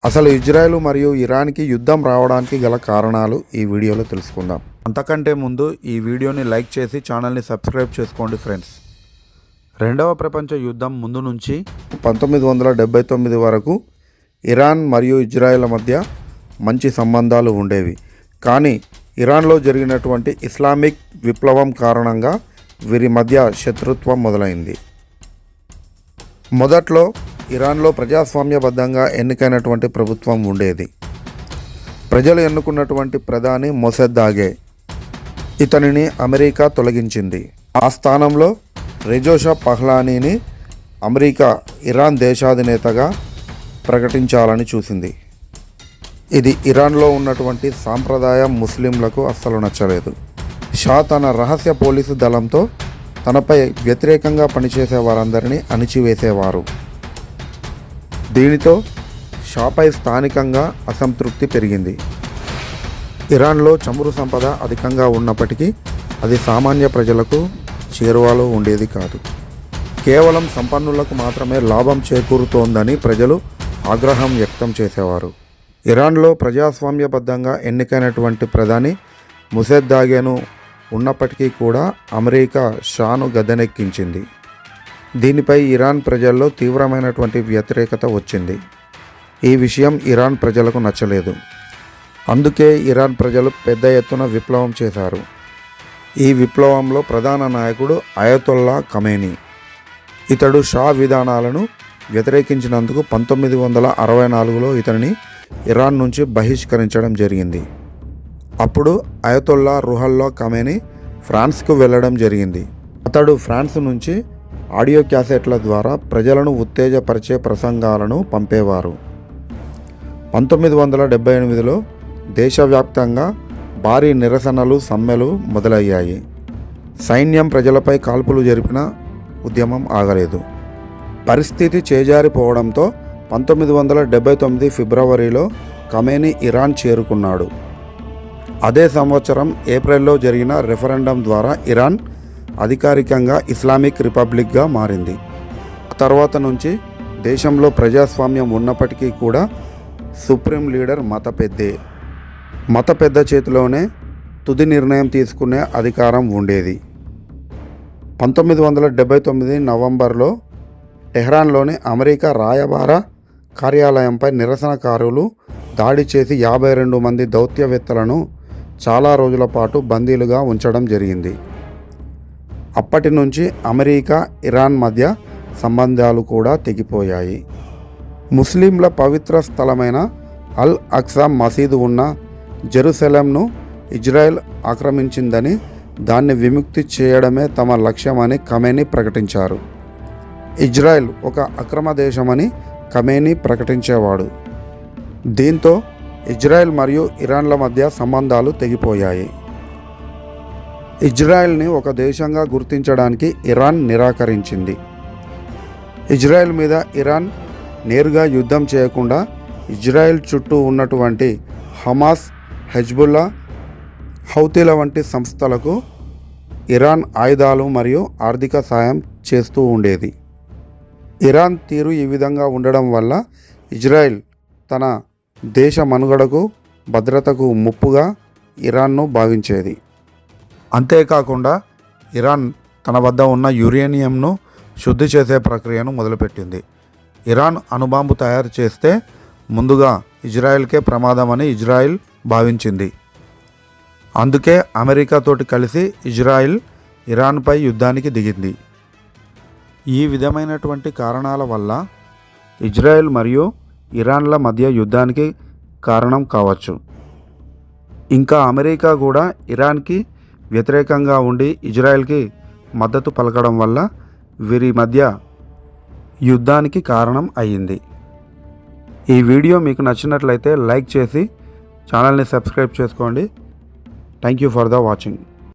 అసలు ఇజ్రాయెల్ మరియు ఇరాన్కి యుద్ధం రావడానికి గల కారణాలు ఈ వీడియోలో తెలుసుకుందాం. అంతకంటే ముందు ఈ వీడియోని లైక్ చేసి ఛానల్ని సబ్స్క్రైబ్ చేసుకోండి ఫ్రెండ్స్. రెండవ ప్రపంచ యుద్ధం ముందు నుంచి 1979 వరకు ఇరాన్ మరియు ఇజ్రాయెల్ మధ్య మంచి సంబంధాలు ఉండేవి. కానీ ఇరాన్లో జరిగినటువంటి ఇస్లామిక్ విప్లవం కారణంగా వీరి మధ్య శత్రుత్వం మొదలైంది. మొదట్లో ఇరాన్లో ప్రజాస్వామ్యబద్ధంగా ఎన్నికైనటువంటి ప్రభుత్వం ఉండేది. ప్రజలు ఎన్నుకున్నటువంటి ప్రధాని మొసద్దాగే. ఇతనిని అమెరికా తొలగించింది. ఆ స్థానంలో రెజా పహ్లానీని అమెరికా ఇరాన్ దేశాధినేతగా ప్రకటించాలని చూసింది. ఇది ఇరాన్లో ఉన్నటువంటి సాంప్రదాయ ముస్లింలకు అస్సలు నచ్చలేదు. షా తన రహస్య పోలీసు దళంతో తనపై వ్యతిరేకంగా పనిచేసే వారందరినీ అణిచివేసేవారు. దీనితో షాపై స్థానికంగా అసంతృప్తి పెరిగింది. ఇరాన్లో చమురు సంపద అధికంగా ఉన్నప్పటికీ అది సామాన్య ప్రజలకు చేరువలో ఉండేది కాదు. కేవలం సంపన్నులకు మాత్రమే లాభం చేకూరుతోందని ప్రజలు ఆగ్రహం వ్యక్తం చేసేవారు. ఇరాన్లో ప్రజాస్వామ్యబద్ధంగా ఎన్నికైనటువంటి ప్రధాని మొసద్దాగేను ఉన్నప్పటికీ కూడా అమెరికా షాను గద్దెనెక్కించింది. దీనిపై ఇరాన్ ప్రజల్లో తీవ్రమైనటువంటి వ్యతిరేకత వచ్చింది. ఈ విషయం ఇరాన్ ప్రజలకు నచ్చలేదు. అందుకే ఇరాన్ ప్రజలు పెద్ద ఎత్తున విప్లవం చేశారు. ఈ విప్లవంలో ప్రధాన నాయకుడు అయతొల్లా ఖమేనీ. ఇతడు షా విధానాలను వ్యతిరేకించినందుకు 1964లో ఇతనిని ఇరాన్ నుంచి బహిష్కరించడం జరిగింది. అప్పుడు అయతొల్లా రుహల్లా ఖమేనీ ఫ్రాన్స్కు వెళ్ళడం జరిగింది. అతడు ఫ్రాన్స్ నుంచి ఆడియో క్యాసెట్ల ద్వారా ప్రజలను ఉత్తేజపరిచే ప్రసంగాలను పంపేవారు. 1978లో దేశవ్యాప్తంగా భారీ నిరసనలు సమ్మెలు మొదలయ్యాయి. సైన్యం ప్రజలపై కాల్పులు జరిపిన ఉద్యమం ఆగలేదు. పరిస్థితి చేజారిపోవడంతో 1979 ఫిబ్రవరిలో ఖమేనీ ఇరాన్ చేరుకున్నాడు. అదే సంవత్సరం ఏప్రిల్లో జరిగిన రెఫరెండం ద్వారా ఇరాన్ అధికారికంగా ఇస్లామిక్ రిపబ్లిక్గా మారింది. తర్వాత నుంచి దేశంలో ప్రజాస్వామ్యం ఉన్నప్పటికీ కూడా సుప్రీం లీడర్ మత పెద్ద చేతిలోనే తుది నిర్ణయం తీసుకునే అధికారం ఉండేది. 1979 నవంబర్లో టెహ్రాన్లోని అమెరికా రాయబార కార్యాలయంపై నిరసనకారులు దాడి చేసి 52 మంది దౌత్యవేత్తలను చాలా రోజుల పాటు బందీలుగా ఉంచడం జరిగింది. అప్పటి నుంచి అమెరికా ఇరాన్ మధ్య సంబంధాలు కూడా తెగిపోయాయి. ముస్లింల పవిత్ర స్థలమైన అల్ అక్సా మసీదు ఉన్న జెరూసలేంను ఇజ్రాయెల్ ఆక్రమించిందని, దాన్ని విముక్తి చేయడమే తమ లక్ష్యమని ఖమేనీ ప్రకటించారు. ఇజ్రాయెల్ ఒక అక్రమ దేశమని ఖమేనీ ప్రకటించేవాడు. దీంతో ఇజ్రాయెల్ మరియు ఇరాన్ల మధ్య సంబంధాలు తెగిపోయాయి. ఇజ్రాయెల్ని ఒక దేశంగా గుర్తించడానికి ఇరాన్ నిరాకరించింది. ఇజ్రాయెల్ మీద ఇరాన్ నేరుగా యుద్ధం చేయకుండా ఇజ్రాయెల్ చుట్టూ ఉన్నటువంటి హమాస్, హెజ్బుల్లా, హౌతీల వంటి సంస్థలకు ఇరాన్ ఆయుధాలు మరియు ఆర్థిక సాయం చేస్తూ ఉండేది. ఇరాన్ తీరు ఈ విధంగా ఉండడం వల్ల ఇజ్రాయెల్ తన దేశ మనుగడకు, భద్రతకు ముప్పుగా ఇరాన్ను భావించేది. అంతేకాకుండా ఇరాన్ తన వద్ద ఉన్న యురేనియంను శుద్ధి చేసే ప్రక్రియను మొదలుపెట్టింది. ఇరాన్ అణుబాంబు తయారు చేస్తే ముందుగా ఇజ్రాయెల్కే ప్రమాదమని ఇజ్రాయెల్ భావించింది. అందుకే అమెరికాతోటి కలిసి ఇజ్రాయెల్ ఇరాన్పై యుద్ధానికి దిగింది. ఈ విధమైనటువంటి కారణాల వల్ల ఇజ్రాయెల్ మరియు ఇరాన్ల మధ్య యుద్ధానికి కారణం కావచ్చు. ఇంకా అమెరికా కూడా ఇరాన్కి వ్యతిరేకంగా ఉండి ఇజ్రాయెల్కి మద్దతు పలకడం వల్ల వీరి మధ్య యుద్ధానికి కారణం అయ్యింది. ఈ వీడియో మీకు నచ్చినట్లయితే లైక్ చేసి ఛానల్ని సబ్స్క్రైబ్ చేసుకోండి. Thank you for the watching.